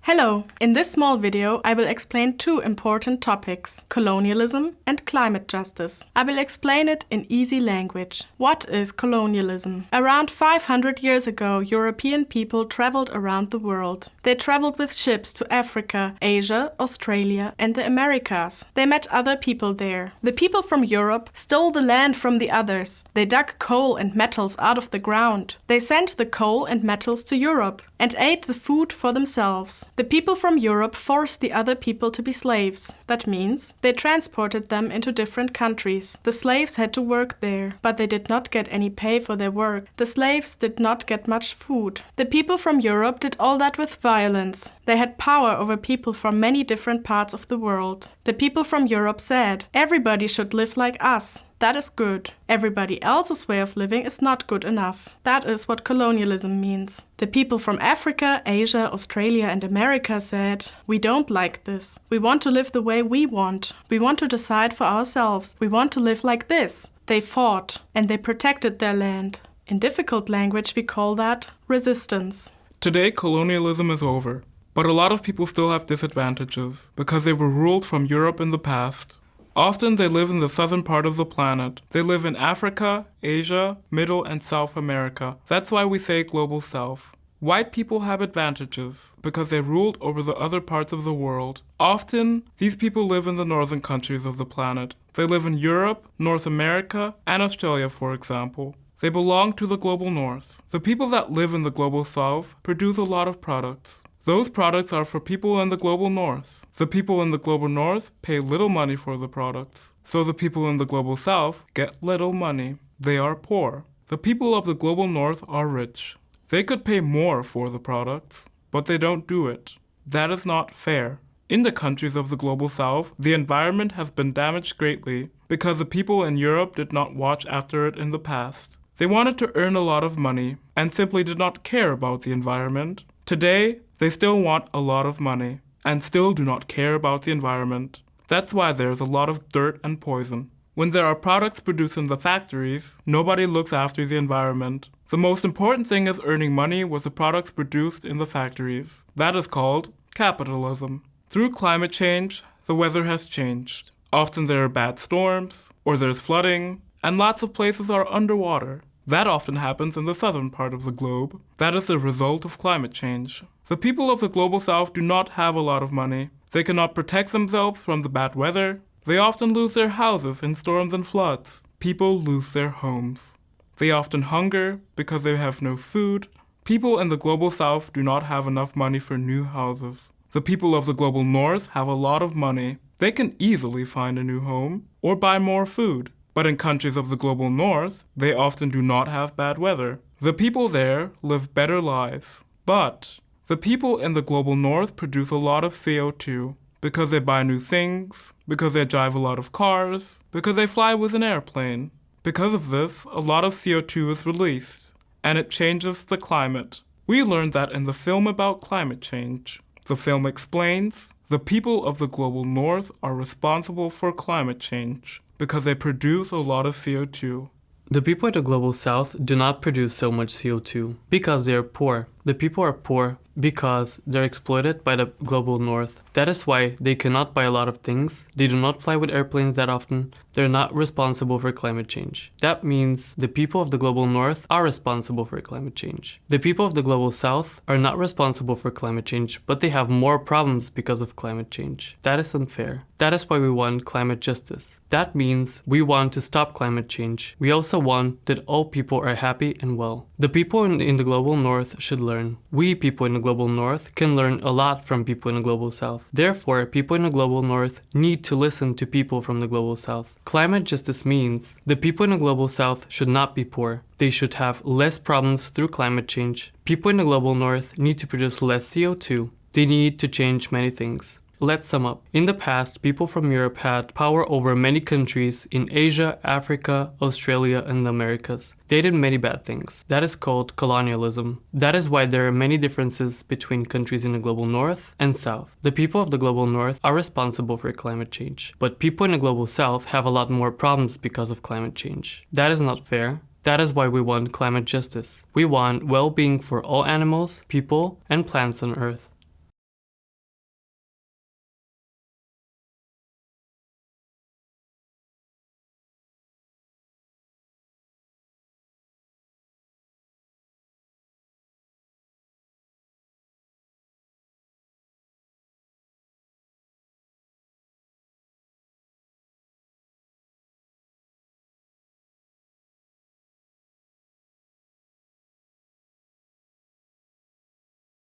Hello! In this small video, I will explain two important topics: colonialism and climate justice. I will explain it in easy language. What is colonialism? Around 500 years ago, European people traveled around the world. They traveled with ships to Africa, Asia, Australia, and the Americas. They met other people there. The people from Europe stole the land from the others. They dug coal and metals out of the ground. They sent the coal and metals to Europe and ate the food for themselves. The people from Europe forced the other people to be slaves. That means they transported them into different countries. The slaves had to work there, but they did not get any pay for their work. The slaves did not get much food. The people from Europe did all that with violence. They had power over people from many different parts of the world. The people from Europe said, "Everybody should live like us. That is good. Everybody else's way of living is not good enough." That is what colonialism means. The people from Africa, Asia, Australia, and America said, "We don't like this. We want to live the way we want. We want to decide for ourselves. We want to live like this." They fought and they protected their land. In difficult language, we call that resistance. Today, colonialism is over, but a lot of people still have disadvantages because they were ruled from Europe in the past. Often they live in the southern part of the planet. They live in Africa, Asia, Middle and South America. That's why we say Global South. White people have advantages because they ruled over the other parts of the world. Often, these people live in the northern countries of the planet. They live in Europe, North America, and Australia, for example. They belong to the Global North. The people that live in the Global South produce a lot of products. Those products are for people in the Global North. The people in the Global North pay little money for the products. So the people in the Global South get little money. They are poor. The people of the Global North are rich. They could pay more for the products, but they don't do it. That is not fair. In the countries of the Global South, the environment has been damaged greatly because the people in Europe did not watch after it in the past. They wanted to earn a lot of money and simply did not care about the environment. Today, they still want a lot of money and still do not care about the environment. That's why there's a lot of dirt and poison. When there are products produced in the factories, nobody looks after the environment. The most important thing is earning money with the products produced in the factories. That is called capitalism. Through climate change, the weather has changed. Often there are bad storms, or there's flooding, and lots of places are underwater. That often happens in the southern part of the globe. That is the result of climate change. The people of the Global South do not have a lot of money. They cannot protect themselves from the bad weather. They often lose their houses in storms and floods. People lose their homes. They often hunger because they have no food. People in the Global South do not have enough money for new houses. The people of the Global North have a lot of money. They can easily find a new home or buy more food. But in countries of the Global North, they often do not have bad weather. The people there live better lives. But the people in the Global North produce a lot of CO2 because they buy new things, because they drive a lot of cars, because they fly with an airplane. Because of this, a lot of CO2 is released, and it changes the climate. We learned that in the film about climate change. The film explains the people of the Global North are responsible for climate change because they produce a lot of CO2. The people in the Global South do not produce so much CO2 because they are poor. The people are poor because they're exploited by the Global North. That is why they cannot buy a lot of things. They do not fly with airplanes that often. They're not responsible for climate change. That means the people of the Global North are responsible for climate change. The people of the Global South are not responsible for climate change, but they have more problems because of climate change. That is unfair. That is why we want climate justice. That means we want to stop climate change. We also want that all people are happy and well. The people in the Global North should learn. We people in the Global North can learn a lot from people in the Global South. Therefore, people in the Global North need to listen to people from the Global South. Climate justice means the people in the Global South should not be poor. They should have less problems through climate change. People in the Global North need to produce less CO2. They need to change many things. Let's sum up. In the past, people from Europe had power over many countries in Asia, Africa, Australia, and the Americas. They did many bad things. That is called colonialism. That is why there are many differences between countries in the Global North and South. The people of the Global North are responsible for climate change, but people in the Global South have a lot more problems because of climate change. That is not fair. That is why we want climate justice. We want well-being for all animals, people, and plants on Earth.